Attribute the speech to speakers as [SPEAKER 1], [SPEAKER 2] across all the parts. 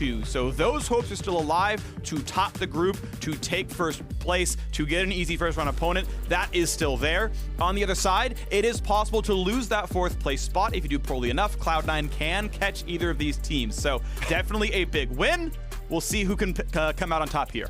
[SPEAKER 1] 2. So those hopes are still alive to top the group, to take first place, to get an easy first round opponent. That is still there. On the other side, it is possible to lose that 4th place spot if you do poorly enough. Cloud9 can catch either of these teams. So definitely a big win. We'll see who can come out on top here.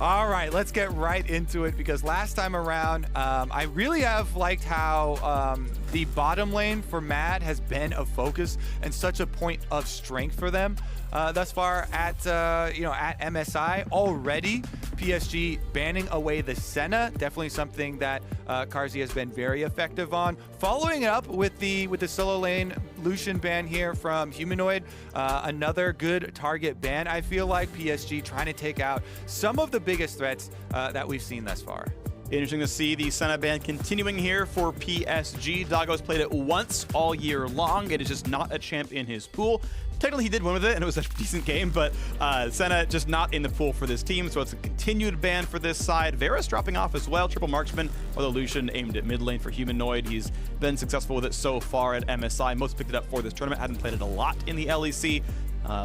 [SPEAKER 2] All right, let's get right into it, because last time around, I really have liked how the bottom lane for Mad has been a focus and such a point of strength for them thus far at at MSI. Already, PSG banning away the Senna, definitely something that Carzzy has been very effective on. Following it up with the solo lane Lucian ban here from Humanoid, another good target ban. I feel like PSG trying to take out some of the biggest threats that we've seen thus far.
[SPEAKER 1] Interesting to see the Senna ban continuing here for PSG. Doggo's played it once all year long. It is just not a champ in his pool. Technically, he did win with it, and it was a decent game, but Senna just not in the pool for this team, so it's a continued ban for this side. Varus dropping off as well, triple marksman, although Lucian aimed at mid lane for Humanoid. He's been successful with it so far at MSI. Most picked it up for this tournament, hadn't played it a lot in the LEC.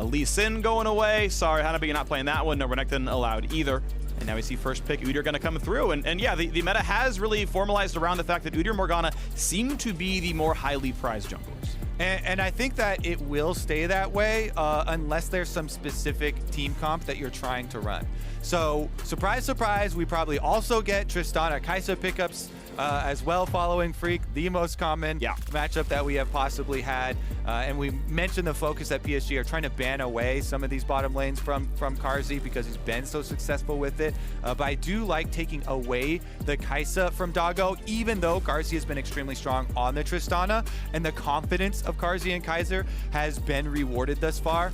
[SPEAKER 1] Lee Sin going away. Sorry, Hanabi, you're not playing that one. No Renekton allowed either. And now we see first pick Udyr going to come through. And yeah, the meta has really formalized around the fact that Udyr and Morgana seem to be the more highly prized junglers.
[SPEAKER 2] And I think that it will stay that way unless there's some specific team comp that you're trying to run. So, surprise, surprise, we probably also get Tristana Kai'Sa pickups as well following Freak, the most common matchup that we have possibly had. And we mentioned the focus that PSG are trying to ban away some of these bottom lanes from Carzzy because he's been so successful with it. But I do like taking away the Kai'Sa from Doggo, even though Carzzy has been extremely strong on the Tristana, and the confidence of Carzzy and Kaiser has been rewarded thus far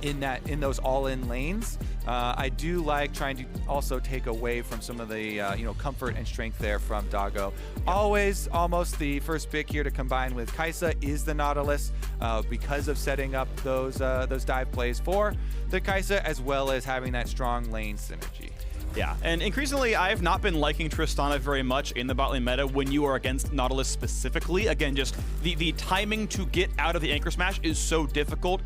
[SPEAKER 2] in those all-in lanes. I do like trying to also take away from some of the comfort and strength there from Doggo. Always almost the first pick here to combine with Kai'Sa is the Nautilus because of setting up those dive plays for the Kai'Sa, as well as having that strong lane synergy.
[SPEAKER 1] Yeah, and increasingly, I have not been liking Tristana very much in the bot lane meta when you are against Nautilus specifically. Again, just the timing to get out of the anchor smash is so difficult.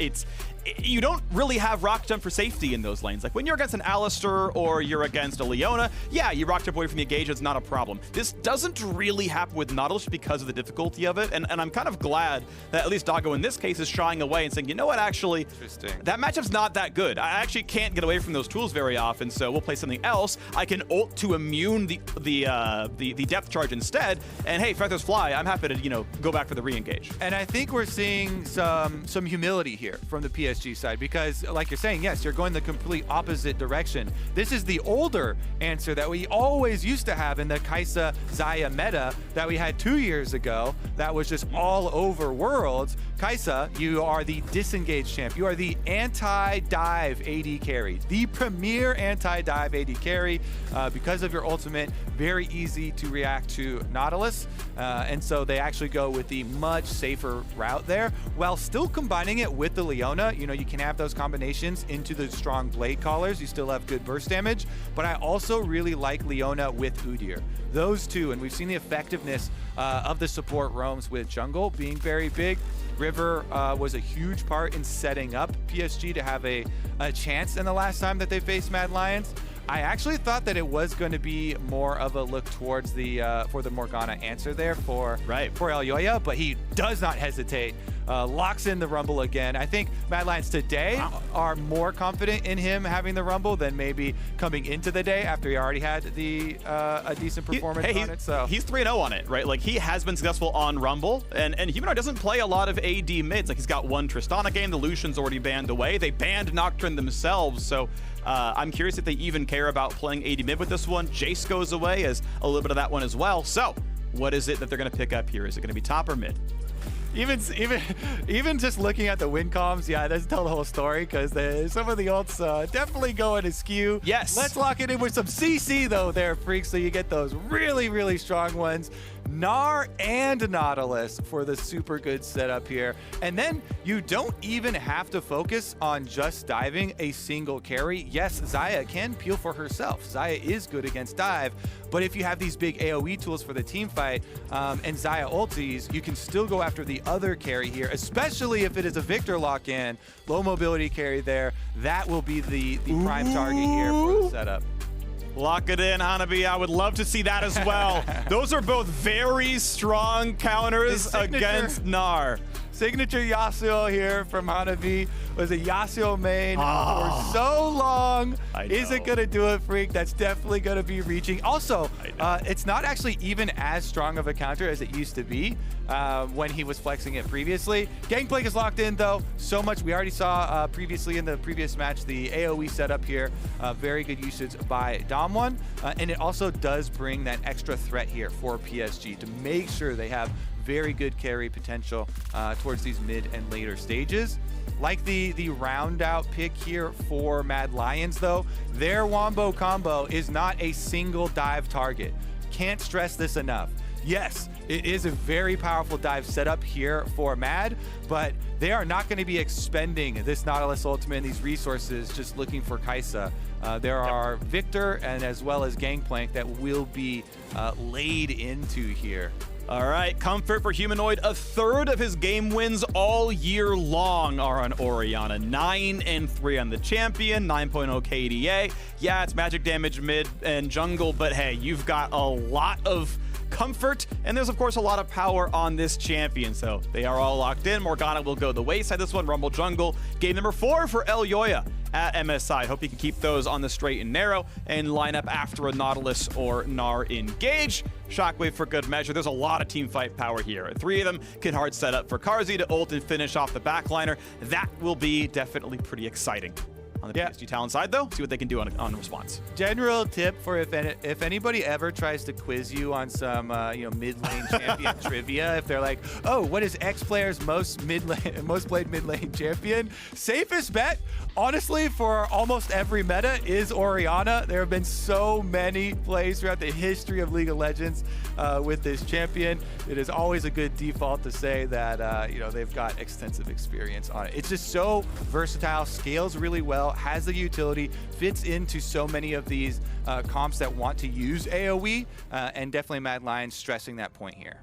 [SPEAKER 1] You don't really have rock jump for safety in those lanes. Like when you're against an Alistar or you're against a Leona, yeah, you rock jump away from the engage, it's not a problem. This doesn't really happen with Nautilus because of the difficulty of it, and I'm kind of glad that at least Doggo in this case is shying away and saying, you know what, actually, that matchup's not that good. I actually can't get away from those tools very often, so we'll play something else. I can ult to immune the depth charge instead, and hey, feathers fly, I'm happy to, go back for the re-engage.
[SPEAKER 2] And I think we're seeing some humility here from the PSG side, because like you're saying, yes, you're going the complete opposite direction. This is the older answer that we always used to have in the Kai'Sa Xayah meta that we had 2 years ago that was just all over Worlds. Kai'Sa, you are the disengage champ. You are the anti-dive AD carry, the premier anti-dive AD carry because of your ultimate. Very easy to react to Nautilus, and so they actually go with the much safer route there, while still combining it with the Leona. You can have those combinations into the strong blade callers. You still have good burst damage, but I also really like Leona with Udyr. Those two, and we've seen the effectiveness of the support roams with jungle being very big. River was a huge part in setting up PSG to have a chance in the last time that they faced Mad Lions. I actually thought that it was going to be more of a look towards the for the Morgana answer there for Elyoya, but he does not hesitate. Locks in the Rumble again. I think Mad Lions today are more confident in him having the Rumble than maybe coming into the day after he already had a decent performance on it. So
[SPEAKER 1] he's 3-0 on it, right? Like he has been successful on Rumble, and Humanoid doesn't play a lot of AD mids. Like he's got one Tristana game. The Lucian's already banned away. They banned Nocturne themselves, so I'm curious if they even care about playing AD mid with this one. Jace goes away as a little bit of that one as well. So what is it that they're going to pick up here? Is it going to be top or mid?
[SPEAKER 2] Even just looking at the win comms, yeah, it doesn't tell the whole story because some of the ults definitely going askew.
[SPEAKER 1] Yes.
[SPEAKER 2] Let's lock it in with some CC though there, Freak, so you get those really, really strong ones. Gnar and Nautilus for the super good setup here. And then you don't even have to focus on just diving a single carry. Yes, Xayah can peel for herself. Xayah is good against dive, but if you have these big AoE tools for the team fight and Xayah ultis, you can still go after the other carry here, especially if it is a Victor lock-in, low mobility carry there. that will be the prime target here for the setup.
[SPEAKER 1] Lock it in, Hanabi. I would love to see that as well. Those are both very strong counters against Gnar.
[SPEAKER 2] Signature Yasuo here from Hanabi. Was a Yasuo main for so long. Is it going to do it, Freak? That's definitely going to be reaching. Also, it's not actually even as strong of a counter as it used to be when he was flexing it previously. Gangplank is locked in, though. So much. We already saw previously in the previous match the AoE setup here. Very good usage by Damwon. And it also does bring that extra threat here for PSG to make sure they have very good carry potential towards these mid and later stages. Like the round out pick here for Mad Lions, though, their Wombo combo is not a single dive target. Can't stress this enough. Yes, it is a very powerful dive setup here for Mad, but they are not going to be expending this Nautilus ultimate and these resources just looking for Kai'Sa. There are Victor and as well as Gangplank that will be laid into here.
[SPEAKER 1] All right, comfort for Humanoid. A third of his game wins all year long are on Orianna. 9-3 on the champion, 9.0 KDA. Yeah, it's magic damage mid and jungle, but hey, you've got a lot of comfort, and there's of course a lot of power on this champion, so they are all locked in. Morgana will go the wayside this one. Rumble jungle. Game number 4 for Elyoya at MSI. Hope he can keep those on the straight and narrow and line up after a Nautilus or Gnar engage. Shockwave for good measure. There's a lot of team fight power here. 3 of them can hard set up for Carzzy to ult and finish off the backliner. That will be definitely pretty exciting. On the PSG talent side, though, see what they can do on response.
[SPEAKER 2] General tip for if anybody ever tries to quiz you on some mid lane champion trivia, if they're like, oh, what is X player's most played mid lane champion? Safest bet, honestly, for almost every meta is Orianna. There have been so many plays throughout the history of League of Legends with this champion. It is always a good default to say that they've got extensive experience on it. It's just so versatile, scales really well, has the utility, fits into so many of these comps that want to use AoE, and definitely Mad Lions stressing that point here.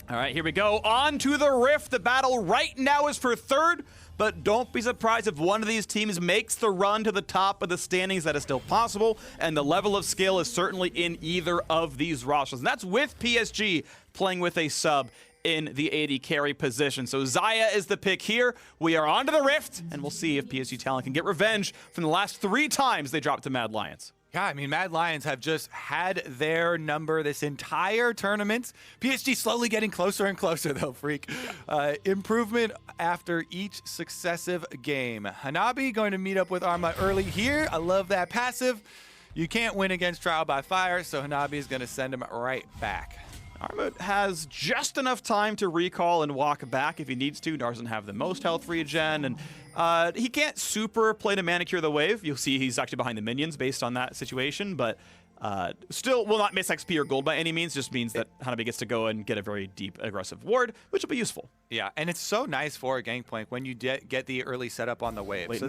[SPEAKER 1] All right, here we go. On to the Rift. The battle right now is for third, but don't be surprised if one of these teams makes the run to the top of the standings. That is still possible, and the level of skill is certainly in either of these rosters. And that's with PSG playing with a sub in the AD carry position. So Xayah is the pick here. We are on to the Rift, and we'll see if PSG talent can get revenge from the last 3 times they dropped to Mad Lions.
[SPEAKER 2] Yeah, I mean, Mad Lions have just had their number this entire tournament. PSG slowly getting closer and closer, though, Freak. Improvement after each successive game. Hanabi going to meet up with Arma early here. I love that passive. You can't win against Trial by Fire, so Hanabi is going to send him right back.
[SPEAKER 1] Arma has just enough time to recall and walk back if he needs to. doesn't have the most health regen, and he can't super play to manicure the wave. You'll see he's actually behind the minions based on that situation, but still will not miss XP or gold by any means. Just means that Hanabi gets to go and get a very deep aggressive ward, which will be useful.
[SPEAKER 2] Yeah, and it's so nice for Gangplank when you get the early setup on the wave.
[SPEAKER 1] Late
[SPEAKER 2] so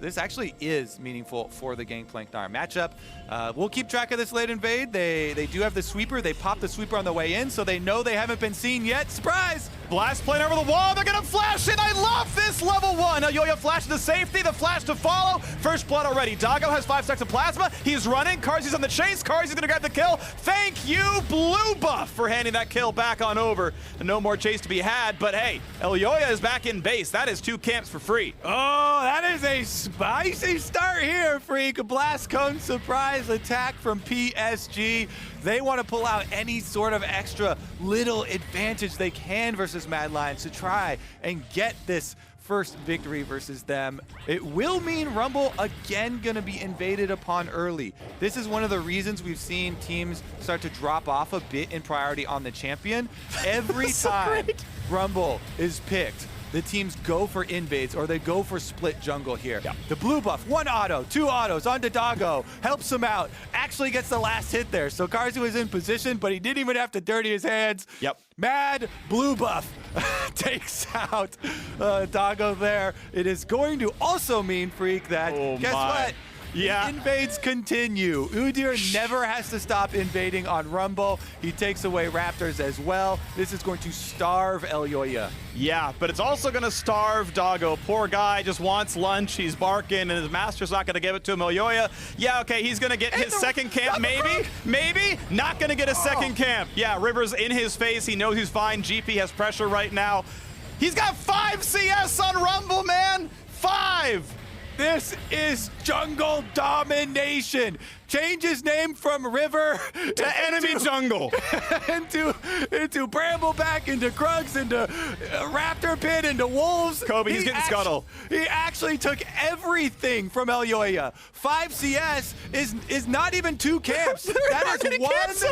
[SPEAKER 2] this actually is meaningful for the Gangplank Gnar matchup. We'll keep track of this late invade. They do have the sweeper. They pop the sweeper on the way in, so they know they haven't been seen yet. Surprise!
[SPEAKER 1] Blast plane over the wall. They're going to flash in. I love this level 1. Elyoya flash to safety. The flash to follow. First blood already. Doggo has 5 stacks of plasma. He's running. Carzzy's on the chase. Carzzy's going to grab the kill. Thank you, Blue Buff, for handing that kill back on over. No more chase to be had, but hey, Elyoya is back in base. That is 2 camps for free.
[SPEAKER 2] Oh, that is a spicy start here, Freak. A blast cone surprise attack from PSG. They want to pull out any sort of extra little advantage they can versus Mad Lions to try and get this first victory versus them. It will mean Rumble again gonna be invaded upon early. This is one of the reasons we've seen teams start to drop off a bit in priority on the champion. Every time Rumble is picked, the teams go for invades or they go for split jungle here. Yeah. The blue buff, 1 auto, 2 autos onto Doggo, helps him out, actually gets the last hit there. So Carzzy was in position, but he didn't even have to dirty his hands.
[SPEAKER 1] Yep.
[SPEAKER 2] Mad blue buff takes out Doggo there. It is going to also mean, Freak, that guess what? The invades continue. Udyr never has to stop invading on Rumble. He takes away Raptors as well. This is going to starve Elyoya.
[SPEAKER 1] Yeah, but it's also going to starve Doggo. Poor guy just wants lunch. He's barking, and his master's not going to give it to him. Elyoya, yeah, okay, he's going to get his second camp, maybe. Maybe. Not going to get a second camp. Yeah, Rivers in his face. He knows he's fine. GP has pressure right now. He's got 5 CS on Rumble, man. 5.
[SPEAKER 2] This is jungle domination. Change his name from River
[SPEAKER 1] to enemy jungle.
[SPEAKER 2] into Brambleback, into Krugs, into Raptor Pit, into Wolves.
[SPEAKER 1] Kobe, he's getting scuttle.
[SPEAKER 2] He actually took everything from Elyoya. 5 CS is not even 2 camps. That is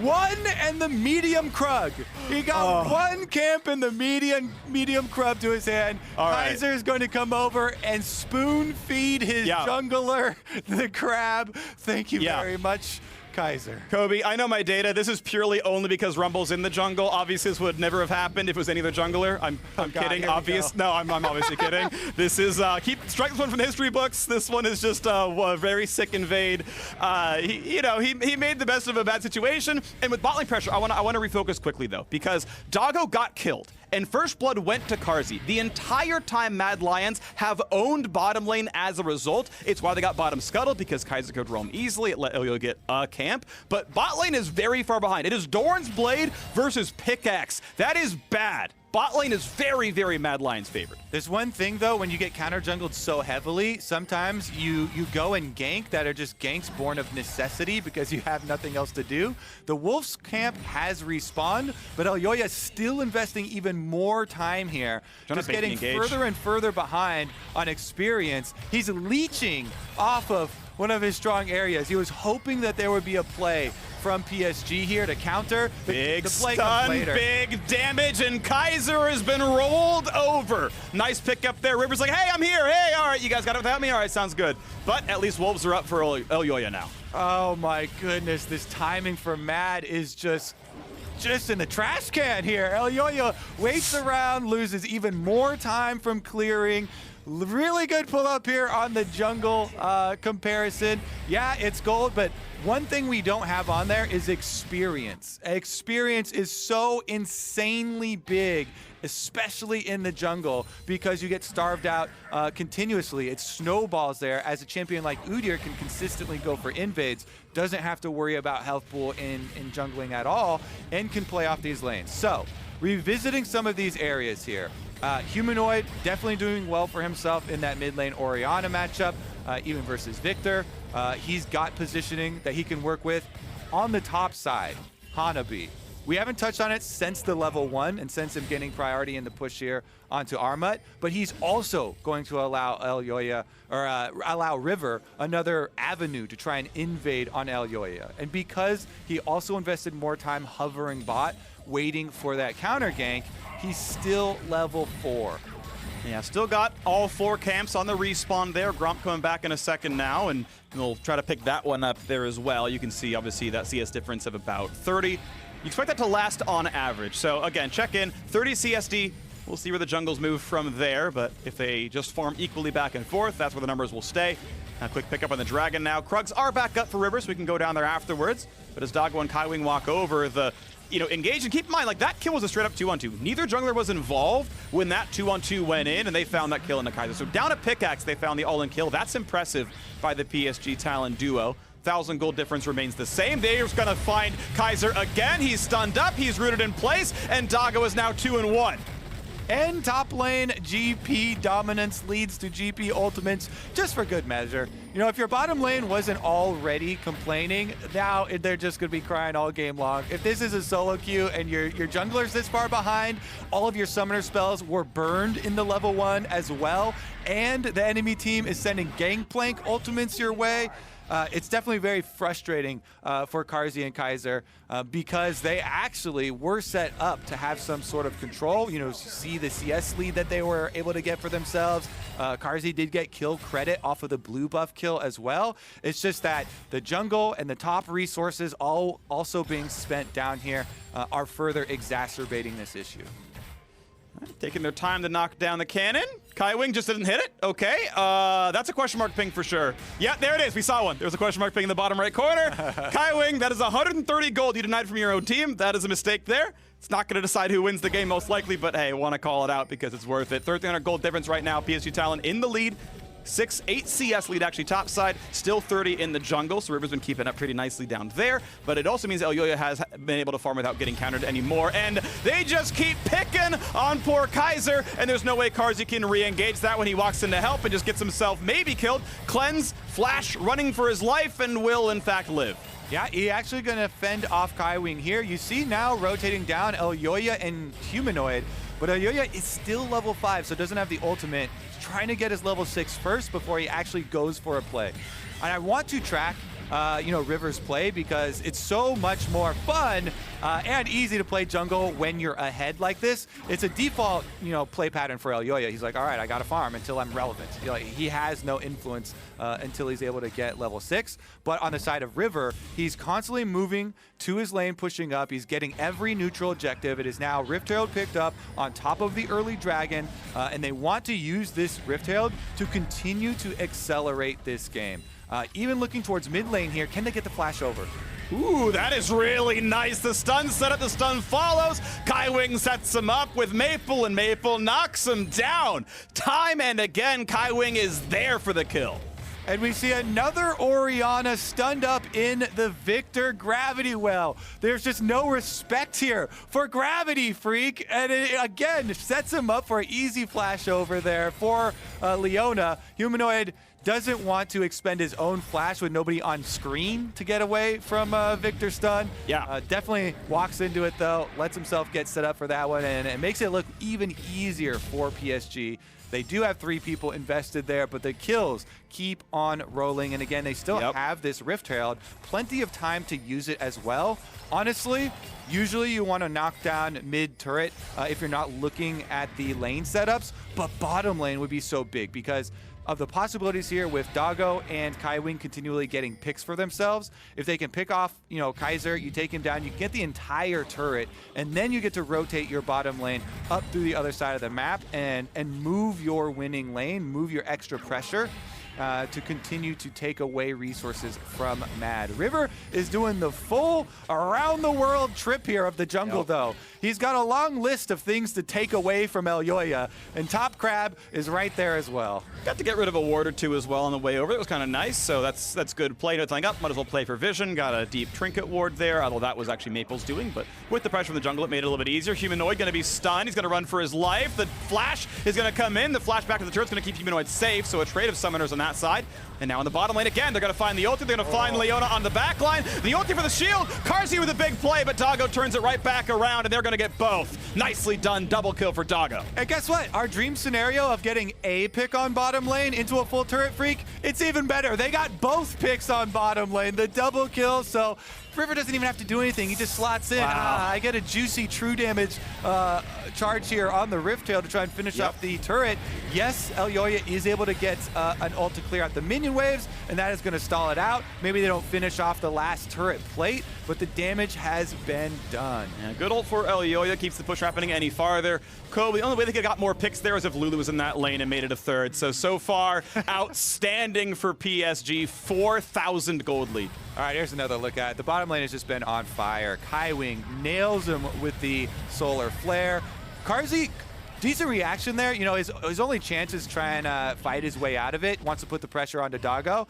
[SPEAKER 2] one and the medium Krug. He got 1 camp in the medium Krug to his hand. Kaiser is going to come over and spoon feed his jungler, the crab. Thank you very much, Kaiser.
[SPEAKER 1] Kobe, I know my data. This is purely only because Rumble's in the jungle. Obviously, this would never have happened if it was any other jungler. I'm kidding. No, I'm obviously kidding. This is strike this one from the history books. This one is just a very sick invade. He made the best of a bad situation. And with bot lane pressure, I want to refocus quickly though, because Doggo got killed. And First Blood went to Carzzy. The entire time Mad Lions have owned bottom lane as a result. It's why they got bottom scuttled, because Kaiser could roam easily. It let Elyo get a camp. But bot lane is very far behind. It is Doran's Blade versus Pickaxe. That is bad. Bot lane is very, very Mad Lions favored.
[SPEAKER 2] There's one thing though, when you get counter jungled so heavily, sometimes you go and gank that are just ganks born of necessity because you have nothing else to do. The Wolves camp has respawned, but Elyoya is still investing even more time here. Just getting further and further behind on experience. He's leeching off of one of his strong areas. He was hoping that there would be a play from PSG here to counter.
[SPEAKER 1] Big stun, big damage, and Kaiser has been rolled over. Nice pick up there. River's like, hey, I'm here. Hey, all right, you guys got it without me? All right, sounds good. But at least Wolves are up for Elyoya now.
[SPEAKER 2] Oh my goodness, this timing for Mad is just in the trash can here. Elyoya waits around, loses even more time from clearing. Really good pull up here on the jungle comparison. Yeah, it's gold, but one thing we don't have on there is experience. Experience is so insanely big, especially in the jungle, because you get starved out continuously. It snowballs there as a champion like Udyr can consistently go for invades, doesn't have to worry about health pool in jungling at all, and can play off these lanes. So, revisiting some of these areas here. Humanoid definitely doing well for himself in that mid lane Orianna matchup, even versus Victor. He's got positioning that he can work with. On the top side, Hanabi. We haven't touched on it since the level 1 and since him getting priority in the push here onto Armut, but he's also going to allow Elyoya, or allow River another avenue to try and invade on Elyoya. And because he also invested more time hovering bot, waiting for that counter gank, he's still level 4.
[SPEAKER 1] Yeah, still got all 4 camps on the respawn there. Gromp coming back in a second now, and we'll try to pick that one up there as well. You can see, obviously, that CS difference of about 30. You expect that to last on average. So, again, check in. 30 CSD. We'll see where the jungles move from there, but if they just farm equally back and forth, that's where the numbers will stay. A quick pickup on the Dragon now. Krugs are back up for River, so we can go down there afterwards. But as Doggo and Kaiwing walk over, engage, and keep in mind, like, that kill was a straight up 2-on-2. Neither jungler was involved when that 2-on-2 went in, and they found that kill in the Kaiser. So down at Pickaxe, they found the all-in kill. That's impressive by the PSG Talon duo. 1,000 gold difference remains the same. They're just gonna find Kaiser again. He's stunned up, he's rooted in place, and Doggo is now 2-1.
[SPEAKER 2] And top lane GP dominance leads to GP ultimates just for good measure. You know, if your bottom lane wasn't already complaining, now they're just going to be crying all game long. If this is a solo queue and your jungler's this far behind, all of your summoner spells were burned in the level 1 as well, and the enemy team is sending Gangplank ultimates your way, it's definitely very frustrating for Carzzy and Kaiser because they actually were set up to have some sort of control. You know, see the CS lead that they were able to get for themselves. Carzzy did get kill credit off of the blue buff kill as well. It's just that the jungle and the top resources all also being spent down here are further exacerbating this issue.
[SPEAKER 1] Taking their time to knock down the cannon. Kaiwing just didn't hit it. Okay, that's a question mark ping for sure. Yeah, there it is. We saw one. There's a question mark ping in the bottom right corner. Kaiwing, that is 130 gold you denied from your own team. That is a mistake there. It's not going to decide who wins the game most likely, but hey, want to call it out because it's worth it. 1,300 gold difference right now. PSG Talon in the lead. 8 CS lead actually top side, still 30 in the jungle, so River's been keeping up pretty nicely down there, but it also means Elyoya has been able to farm without getting countered anymore, and they just keep picking on poor Kaiser, and there's no way Carzzy can re-engage that when he walks in to help and just gets himself maybe killed. Cleanse, Flash running for his life, and will in fact live.
[SPEAKER 2] Yeah, he actually going to fend off Kaiwing here. You see now rotating down Elyoya and Humanoid, but Elyoya is still level 5, so doesn't have the ultimate. He's trying to get his level 6 first before he actually goes for a play. And I want to track River's play because it's so much more fun and easy to play jungle when you're ahead like this. It's a default, play pattern for Elyoya. He's like, all right, I got to farm until I'm relevant. He has no influence until he's able to get level 6. But on the side of River, he's constantly moving to his lane, pushing up. He's getting every neutral objective. It is now Rift Herald picked up on top of the early dragon, and they want to use this Rift Herald to continue to accelerate this game. Even looking towards mid lane here, can they get the flash over?
[SPEAKER 1] Ooh, that is really nice. The stun set up, the stun follows. Kaiwing sets him up with Maple, and Maple knocks him down. Time and again, Kaiwing is there for the kill.
[SPEAKER 2] And we see another Orianna stunned up in the Victor Gravity Well. There's just no respect here for Gravity Freak. And it, again, sets him up for an easy flash over there for Leona. Humanoid doesn't want to expend his own flash with nobody on screen to get away from Victor's stun.
[SPEAKER 1] Yeah.
[SPEAKER 2] Definitely walks into it, though, lets himself get set up for that one, and it makes it look even easier for PSG. They do have 3 people invested there, but the kills keep on rolling. And again, they still have this Rift Herald. Plenty of time to use it as well. Honestly, usually you want to knock down mid turret if you're not looking at the lane setups, but bottom lane would be so big because of the possibilities here with Doggo and Kaiwing continually getting picks for themselves. If they can pick off, Kaiser, you take him down, you get the entire turret, and then you get to rotate your bottom lane up through the other side of the map and move your winning lane, move your extra pressure to continue to take away resources from Mad. River is doing the full around-the-world trip here of the jungle, though. He's got a long list of things to take away from Elyoya, and Top Crab is right there as well.
[SPEAKER 1] Got to get rid of a ward or 2 as well on the way over. It was kind of nice, so that's good play. Nothing up, might as well play for Vision. Got a deep trinket ward there, although that was actually Maple's doing, but with the pressure from the jungle, it made it a little bit easier. Humanoid going to be stunned. He's going to run for his life. The flash is going to come in. The flash back to the turret's going to keep Humanoid safe, so a trade of summoners on that side. And now in the bottom lane again, they're going to find the ulti. They're going to find Leona on the back line. The ulti for the shield. Carzzy with a big play, but Doggo turns it right back around, and they're going to get both. Nicely done. Double kill for Doggo.
[SPEAKER 2] And guess what? Our dream scenario of getting a pick on bottom lane into a full turret freak, it's even better. They got both picks on bottom lane. The double kill, so River doesn't even have to do anything. He just slots in.
[SPEAKER 1] Wow.
[SPEAKER 2] I get a juicy true damage charge here on the Rift Tail to try and finish off the turret. Yes, Elyoya is able to get an ult to clear out the minion waves, and that is going to stall it out. Maybe they don't finish off the last turret plate, but the damage has been done.
[SPEAKER 1] Yeah, good ult for Elyoya. Keeps the push happening any farther. Kobe, the only way they could have got more picks there is if Lulu was in that lane and made it a third. So far, outstanding for PSG. 4,000 gold lead.
[SPEAKER 2] All right, here's another look at it. The bottom lane has just been on fire. Kaiwing nails him with the solar flare. Carzzy, decent reaction there. His only chance is trying to fight his way out of it. Wants to put the pressure onto Doggo.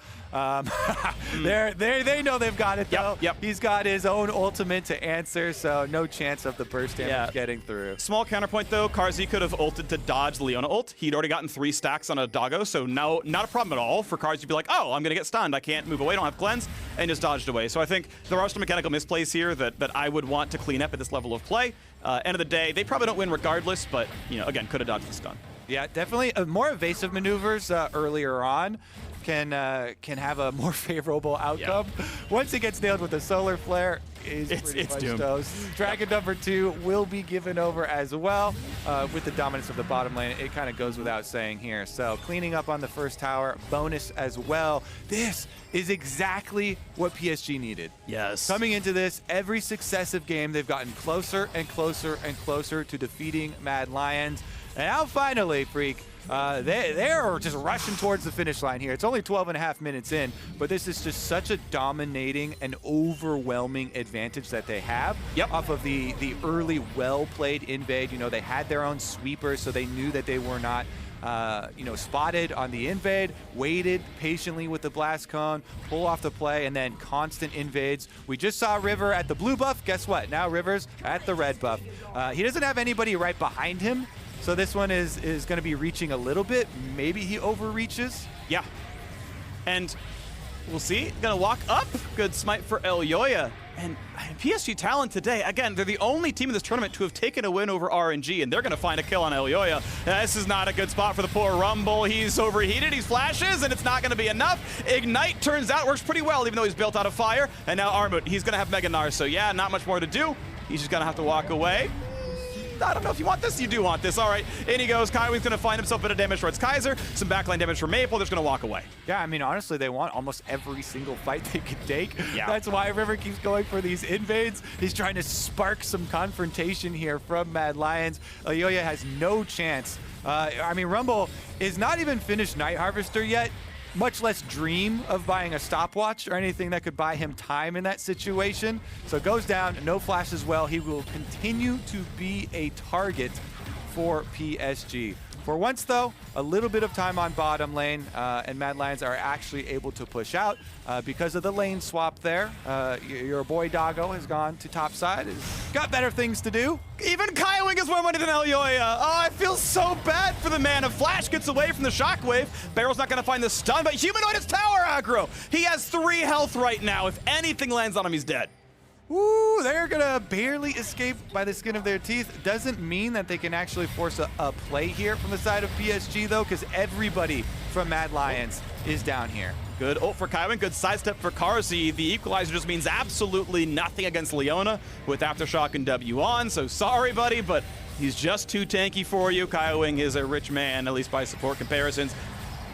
[SPEAKER 2] They know they've got it, though.
[SPEAKER 1] Yep.
[SPEAKER 2] He's got his own ultimate to answer, so no chance of the burst damage getting through.
[SPEAKER 1] Small counterpoint, though. Carzzy could have ulted to dodge the Leona ult. He'd already gotten 3 stacks on a Doggo, so no, not a problem at all for Carzzy to be like, oh, I'm going to get stunned. I can't move away, don't have cleanse, and just dodged away. So I think there are some mechanical misplays here that I would want to clean up at this level of play. End of the day, they probably don't win regardless, but, again, could have dodged the stun.
[SPEAKER 2] Yeah, definitely more evasive maneuvers earlier on can have a more favorable outcome. Once it gets nailed with a solar flare, it's
[SPEAKER 1] doomed.
[SPEAKER 2] toast. Dragon number 2 will be given over as well with the dominance of the bottom lane. It kind of goes without saying here. So cleaning up on the first tower, bonus as well. This is exactly what PSG needed.
[SPEAKER 1] Yes.
[SPEAKER 2] Coming into this, every successive game, they've gotten closer and closer and closer to defeating Mad Lions. And now finally, Freak, they're just rushing towards the finish line here. It's only 12.5 minutes in, but this is just such a dominating and overwhelming advantage that they have off of the early, well-played invade. You know, they had their own sweeper, so they knew that they were not spotted on the invade, waited patiently with the blast cone, pull off the play, and then constant invades. We just saw River at the blue buff. Guess what? Now River's at the red buff. He doesn't have anybody right behind him, so this one is going to be reaching a little bit. Maybe he overreaches.
[SPEAKER 1] Yeah. And we'll see. Gonna walk up. Good smite for Elyoya. And PSG Talon today, again, they're the only team in this tournament to have taken a win over RNG, and they're going to find a kill on Elyoya. This is not a good spot for the poor Rumble. He's overheated, he flashes, and it's not going to be enough. Ignite turns out works pretty well, even though he's built out of fire. And now Armut, he's going to have Mega Gnar, so yeah, not much more to do. He's just going to have to walk away. I don't know if you want this. You do want this. All right, in he goes. Kaiwing's going to find himself a bit of damage towards Kaiser. Some backline damage for Maple. They're just going to walk away.
[SPEAKER 2] Yeah, I mean, honestly, they want almost every single fight they could take.
[SPEAKER 1] Yeah.
[SPEAKER 2] That's why River keeps going for these invades. He's trying to spark some confrontation here from Mad Lions. Elyoya has no chance. I mean, Rumble is not even finished Night Harvester yet, much less dream of buying a stopwatch or anything that could buy him time in that situation. So goes down, no flash as well. He will continue to be a target for PSG. For once, though, a little bit of time on bottom lane, and Mad Lions are actually able to push out because of the lane swap there. Your boy Doggo has gone to top side. He's got better things to do.
[SPEAKER 1] Even Kaiwing is more money than Elyoya. Oh, I feel so bad for the man. If Flash gets away from the shockwave, Barrel's not going to find the stun, but Humanoid is tower aggro. He has 3 health right now. If anything lands on him, he's dead.
[SPEAKER 2] Ooh, they're gonna barely escape by the skin of their teeth. Doesn't mean that they can actually force a play here from the side of PSG, though, because everybody from Mad Lions is down here.
[SPEAKER 1] Good ult for Kaiwing, good sidestep for Carzzy. The equalizer just means absolutely nothing against Leona with Aftershock and W on, so sorry, buddy, but he's just too tanky for you. Kaiwing is a rich man, at least by support comparisons.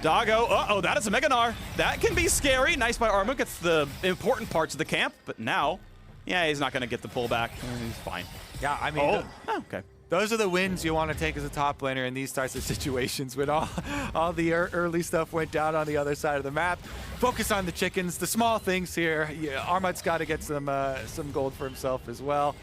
[SPEAKER 1] Doggo, uh-oh, that is a Mega Gnar. That can be scary. Nice by Armut, gets the important parts of the camp, but now, yeah, he's not going to get the pullback. He's fine.
[SPEAKER 2] Yeah, I mean,
[SPEAKER 1] okay.
[SPEAKER 2] Those are the wins you want to take as a top laner in these types of situations when all the early stuff went down on the other side of the map. Focus on the chickens, the small things here. Yeah, Armut's got to get some gold for himself as well.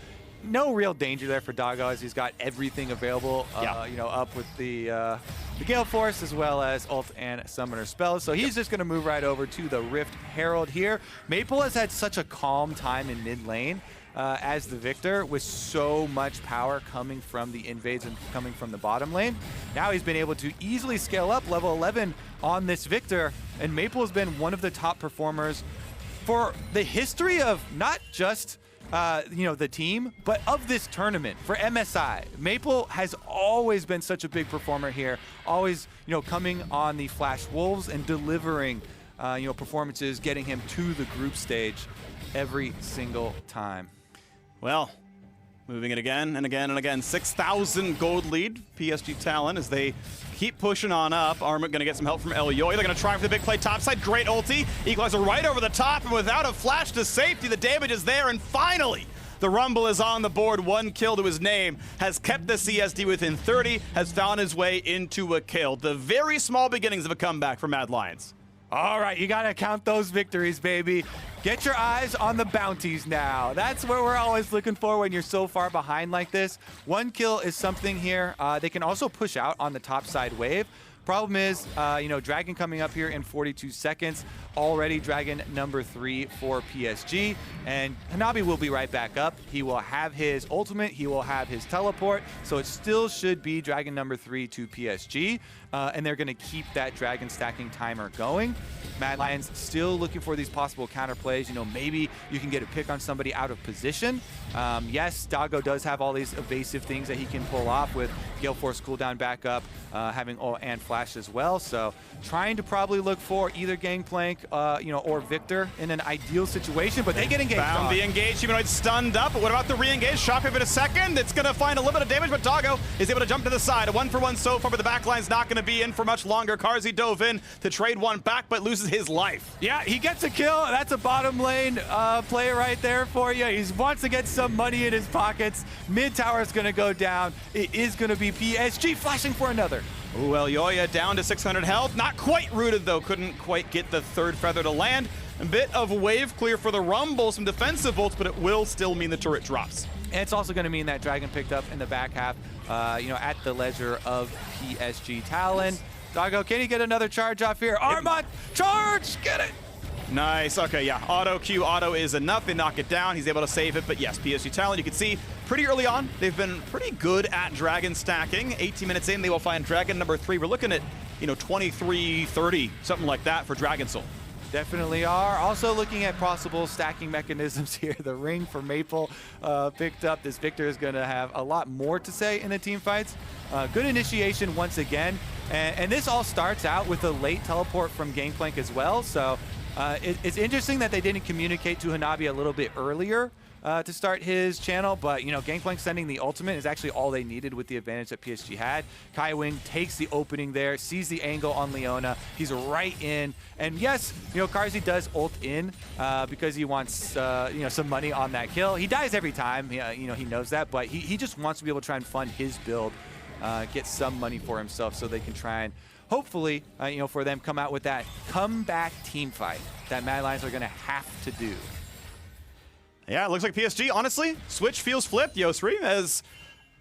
[SPEAKER 2] No real danger there for Doggo as he's got everything available, up with the Gale Force as well as ult and summoner spells. So he's just going to move right over to the Rift Herald here. Maple has had such a calm time in mid lane as the victor with so much power coming from the invades and coming from the bottom lane. Now he's been able to easily scale up level 11 on this victor, and Maple has been one of the top performers for the history of not just the team, but of this tournament for MSI. Maple has always been such a big performer here, always, coming on the Flash Wolves and delivering, performances, getting him to the group stage every single time.
[SPEAKER 1] Well, moving it again and again and again. 6,000 gold lead, PSG Talon, as they keep pushing on up. Armut going to get some help from Elyoya. They're going to try for the big play topside. Great ulti. Equalizer right over the top, and without a flash to safety, the damage is there, and finally, the Rumble is on the board. 1 kill to his name, has kept the CSD within 30, has found his way into a kill. The very small beginnings of a comeback for Mad Lions.
[SPEAKER 2] All right, you got to count those victories, baby. Get your eyes on the bounties now. That's what we're always looking for when you're so far behind like this. 1 kill is something here. They can also push out on the top side wave. Problem is, Dragon coming up here in 42 seconds. Already Dragon number 3 for PSG. And Hanabi will be right back up. He will have his ultimate. He will have his teleport. So it still should be Dragon number 3 to PSG. And they're going to keep that Dragon stacking timer going. Mad Lions still looking for these possible counter plays. Maybe you can get a pick on somebody out of position. Yes, Doggo does have all these evasive things that he can pull off with Gale Force cooldown back up, having ult and flash Flash as well. So trying to probably look for either Gangplank, or Victor in an ideal situation, but they get engaged.
[SPEAKER 1] Found the engaged humanoid stunned up, but what about the re-engage? Shock wave in a second. It's going to find a little bit of damage, but Doggo is able to jump to the side. A 1-for-1 so far, but the backline's not going to be in for much longer. Carzzy dove in to trade one back, but loses his life.
[SPEAKER 2] Yeah, he gets a kill. That's a bottom lane play right there for you. He wants to get some money in his pockets. Mid tower is going to go down. It is going to be PSG flashing for another.
[SPEAKER 1] Ooh, Elyoya down to 600 health. Not quite rooted, though. Couldn't quite get the third feather to land. A bit of wave clear for the Rumble. Some defensive ults, but it will still mean the turret drops.
[SPEAKER 2] And it's also going to mean that Dragon picked up in the back half, at the leisure of PSG Talon. Doggo, can he get another charge off here? Armand, charge! Get it!
[SPEAKER 1] Nice. Okay, yeah. Auto Q, auto is enough. They knock it down. He's able to save it. But yes, PSG Talon, you can see pretty early on, they've been pretty good at Dragon stacking. 18 minutes in, they will find Dragon number 3. We're looking at, 23, 30, something like that for Dragon Soul.
[SPEAKER 2] Definitely are. Also looking at possible stacking mechanisms here. The ring for Maple picked up. This Victor is going to have a lot more to say in the team fights. Good initiation once again. And this all starts out with a late teleport from Gangplank as well. So it's interesting that they didn't communicate to Hanabi a little bit earlier to start his channel, but Gangplank sending the ultimate is actually all they needed with the advantage that PSG had. Kaiwing takes the opening there, sees the angle on Leona. He's right in, and yes, Carzzy does ult in because he wants some money on that kill. He dies every time, he knows that, but he just wants to be able to try and fund his build, get some money for himself so they can try and hopefully, for them come out with that comeback team fight that Mad Lions are going to have to do.
[SPEAKER 1] Yeah, it looks like PSG, honestly, switch feels flipped, Yosri, as,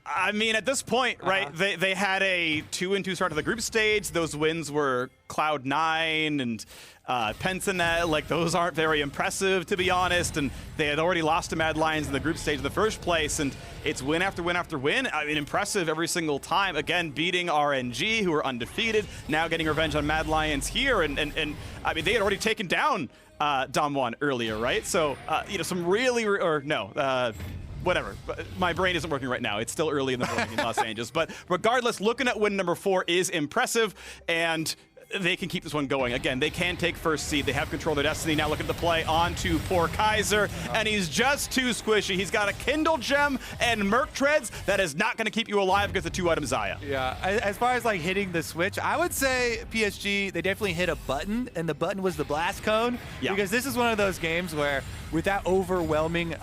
[SPEAKER 1] at this point, right, they had a 2-2 start to the group stage. Those wins were Cloud9 and Pensanet. Like, those aren't very impressive, to be honest, and they had already lost to Mad Lions in the group stage in the first place, and it's win after win after win. Impressive every single time. Again, beating RNG, who are undefeated, now getting revenge on Mad Lions here, and they had already taken down Dom1 earlier, right? So, some really, whatever. My brain isn't working right now. It's still early in the morning in Los Angeles. But regardless, looking at win number 4 is impressive, and they can keep this one going. Again, they can take first seed. They have control of their destiny. Now looking to play onto poor Kaiser, and he's just too squishy. He's got a Kindle Gem and Merc Treads that is not going to keep you alive against the 2-item Xayah.
[SPEAKER 2] Yeah, as far as like hitting the switch, I would say PSG, they definitely hit a button, and the button was the blast cone. Yeah. Because this is one of those games where with that overwhelming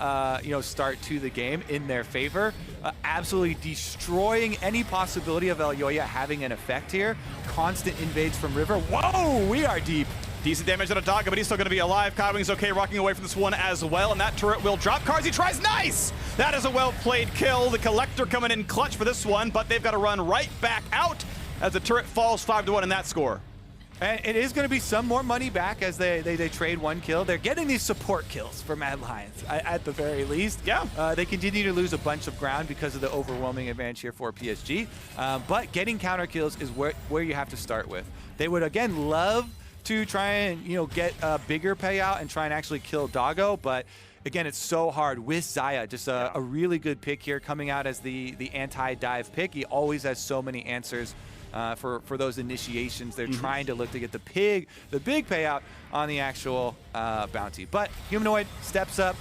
[SPEAKER 2] start to the game in their favor, absolutely destroying any possibility of Elyoya having an effect here. Constant invades from River. Whoa, we are deep.
[SPEAKER 1] Decent damage on a Doggo, but he's still going to be alive. Kaiwing's okay, rocking away from this one as well, and that turret will drop. Carzzy tries, nice! That is a well-played kill. The Collector coming in clutch for this one, but they've got to run right back out as the turret falls 5-1 in that score.
[SPEAKER 2] And it is going to be some more money back as they trade one kill. They're getting these support kills for Mad Lions, at the very least.
[SPEAKER 1] Yeah.
[SPEAKER 2] They continue to lose a bunch of ground because of the overwhelming advantage here for PSG. But getting counter kills is where you have to start with. They would, again, love to try and get a bigger payout and try and actually kill Doggo, but again, it's so hard with Xayah. Just a really good pick here, coming out as the anti-dive pick. He always has so many answers for those initiations. They're trying to look to get the big payout on the actual bounty. But Humanoid steps up,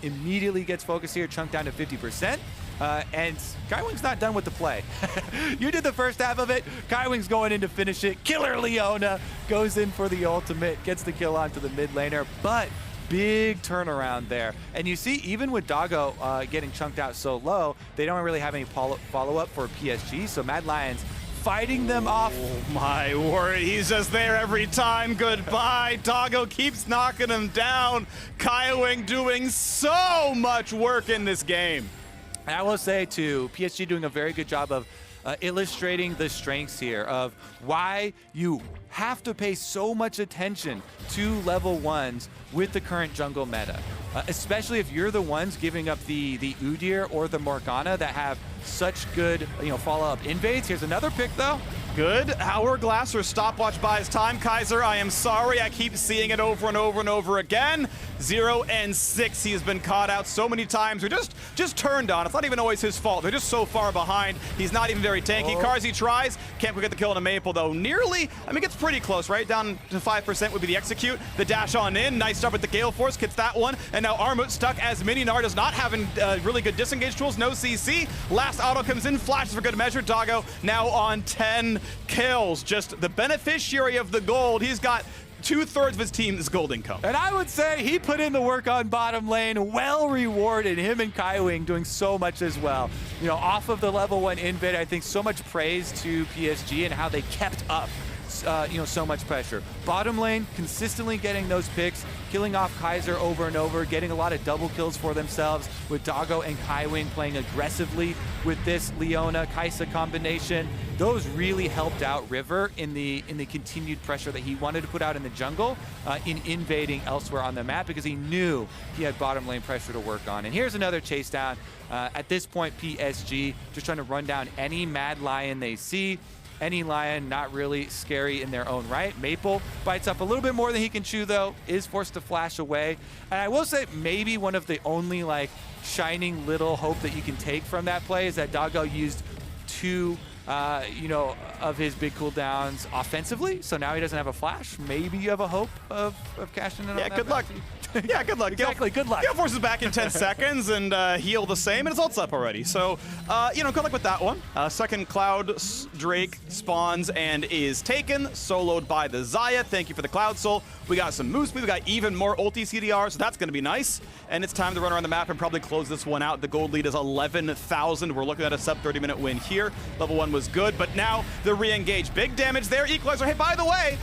[SPEAKER 2] immediately gets focused here, chunked down to 50%. And Kaiwing's not done with the play. You did the first half of it. Kaiwing's going in to finish it. Killer Leona goes in for the ultimate, gets the kill onto the mid laner, but big turnaround there. And you see, even with Doggo getting chunked out so low, they don't really have any follow-up for PSG, so Mad Lions fighting them off.
[SPEAKER 1] Oh my word, he's just there every time. Goodbye. Doggo keeps knocking him down. Kaiwing doing so much work in this game.
[SPEAKER 2] And I will say, too, PSG doing a very good job of illustrating the strengths here of why you have to pay so much attention to level 1s with the current jungle meta. especially if you're the ones giving up the Udyr or the Morgana that have such good, follow-up invades. Here's another pick, though.
[SPEAKER 1] Good hourglass or stopwatch buys time. Kaiser, I am sorry. I keep seeing it over and over and over again. 0 and 6. He has been caught out so many times. Or just turned on. It's not even always his fault. They're just so far behind. He's not even very tanky. Carzzy tries. Can't quite get the kill on a Maple, though. Nearly. I mean, it gets pretty close, right? Down to 5% would be the execute. The dash on in. Nice stuff with the Gale Force. Gets that one. And now Armut stuck as Mininar does not having really good disengage tools. No CC. Last auto comes in. Flashes for good measure. Doggo now on 10 kills. Just the beneficiary of the gold. He's got 2/3 of his team's gold income.
[SPEAKER 2] And I would say he put in the work on bottom lane. Well rewarded. Him and Kaiwing doing so much as well. Off of the level 1 invade, I think so much praise to PSG and how they kept up so much pressure. Bottom lane, consistently getting those picks, killing off Kaiser over and over, getting a lot of double kills for themselves with Doggo and Kaiwing playing aggressively with this Leona Kai'Sa combination. Those really helped out River in the continued pressure that he wanted to put out in the jungle in invading elsewhere on the map, because he knew he had bottom lane pressure to work on. And here's another chase down. At this point, PSG just trying to run down any Mad Lion they see. Any Lion not really scary in their own right. Maple bites up a little bit more than he can chew, though, is forced to flash away. And I will say maybe one of the only shining little hope that you can take from that play is that Doggo used 2 of his big cooldowns offensively, so now he doesn't have a flash. Maybe you have a hope of cashing in on that.
[SPEAKER 1] Yeah, good luck. Yeah, good luck.
[SPEAKER 2] Exactly, good luck.
[SPEAKER 1] Gale Force is back in 10 seconds and heal the same, and his ult's up already. So, good luck with that one. Second Cloud Drake spawns and is taken, soloed by the Xayah. Thank you for the Cloud Soul. We got some Moose. We've got even more ulti CDR, so that's going to be nice. And it's time to run around the map and probably close this one out. The gold lead is 11,000. We're looking at a sub 30-minute win here. Level 1 was good, but now the re-engage. Big damage there. Equalizer. Hey, by the way,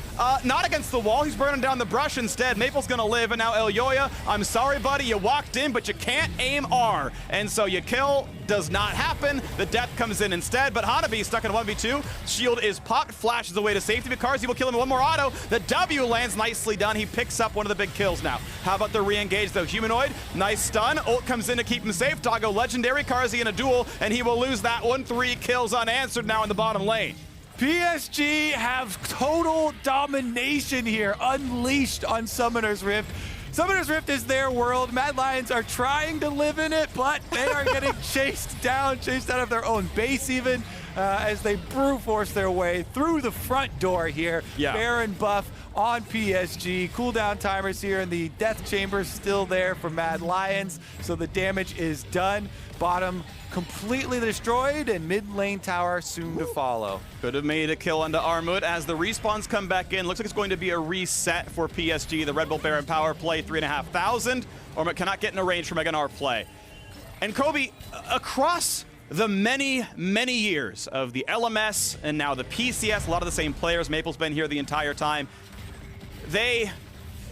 [SPEAKER 1] not against the wall. He's burning down the brush instead. Maple's going to live, and now Elyoya, I'm sorry, buddy. You walked in, but you can't aim R. And so you kill. Does not happen. The death comes in instead, but Hanabi stuck in a 1v2. Shield is popped, flashes away to safety. Vikarzi will kill him with one more auto. The W lands, nicely done. He picks up one of the big kills now. How about the re-engage, though? Humanoid, nice stun. Ult comes in to keep him safe. Doggo legendary. Carzzy in a duel, and he will lose that one. 3 kills unanswered now in the bottom lane.
[SPEAKER 2] PSG have total domination here, unleashed on Summoner's Rift. Summoner's Rift is their world. Mad Lions are trying to live in it, but they are getting chased out of their own base even, as they brute force their way through the front door here.
[SPEAKER 1] Yeah.
[SPEAKER 2] Baron buff on PSG. Cooldown timers here, and the death chamber still there for Mad Lions, so the damage is done. Bottom completely destroyed, and mid lane tower soon to follow.
[SPEAKER 1] Could have made a kill onto Armut as the respawns come back in. Looks like it's going to be a reset for PSG. The Red Bull Baron power play, 3,500. Armut cannot get in a range for Mega Gnar play. And Kobe, across the many, many years of the LMS and now the PCS, a lot of the same players, Maple's been here the entire time, they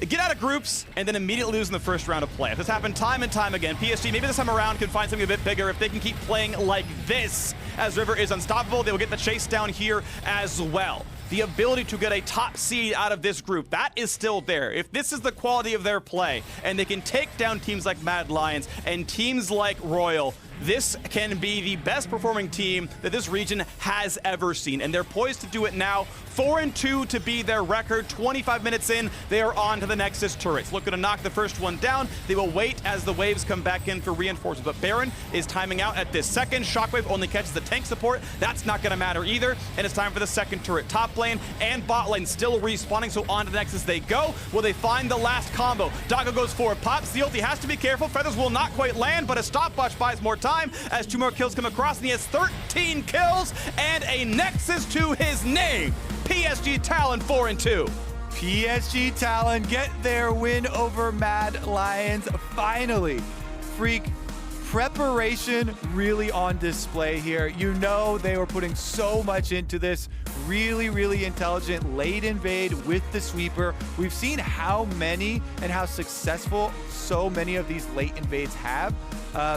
[SPEAKER 1] get out of groups and then immediately lose in the first round of play. This happened time and time again. PSG, maybe this time around, can find something a bit bigger. If they can keep playing like this, as River is unstoppable, they will get the chase down here as well. The ability to get a top seed out of this group, that is still there. If this is the quality of their play, and they can take down teams like Mad Lions and teams like Royal, this can be the best performing team that this region has ever seen, and they're poised to do it now. 4-2 to be their record. 25 minutes in, they are on to the Nexus turrets. Looking to knock the first one down. They will wait as the waves come back in for reinforcements, but Baron is timing out at this second. Shockwave only catches the tank support. That's not going to matter either, and it's time for the second turret. Top lane and bot lane still respawning, so on to the Nexus they go. Will they find the last combo? Doggo goes forward, pops the ult. He has to be careful. Feathers will not quite land, but a stopwatch buys more time as 2 more kills come across, and he has 13 kills and a Nexus to his name. PSG Talon 4-2.
[SPEAKER 2] PSG Talon get their win over Mad Lions. Finally, Freak, preparation really on display here. You know they were putting so much into this. Really, really intelligent late invade with the sweeper. We've seen how many and how successful so many of these late invades have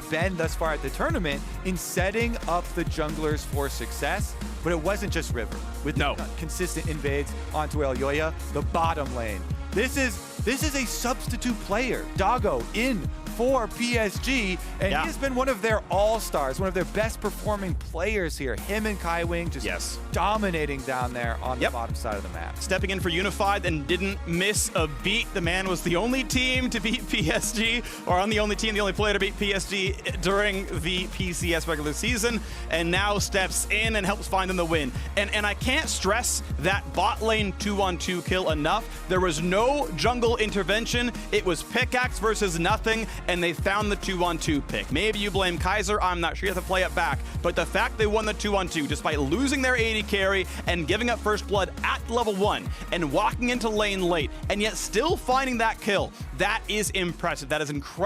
[SPEAKER 2] been thus far at the tournament in setting up the junglers for success. But it wasn't just River with consistent invades onto Elyoya. The bottom lane This is a substitute player, Doggo, in for PSG, and he has been one of their all-stars, one of their best performing players here. Him and Kai Wing just dominating down there on the bottom side of the map.
[SPEAKER 1] Stepping in for Unified and didn't miss a beat. The man was the only team to beat PSG, or on the only team, the only player to beat PSG during the PCS regular season, and now steps in and helps find them the win. And I can't stress that bot lane 2-on-2 kill enough. There was no jungle intervention. It was pickaxe versus nothing, and they found the 2-on-2 pick. Maybe you blame Kaiser, I'm not sure, you have to play it back, but the fact they won the 2-on-2 despite losing their AD carry and giving up first blood at level 1 and walking into lane late and yet still finding that kill, that is impressive. That is incredible.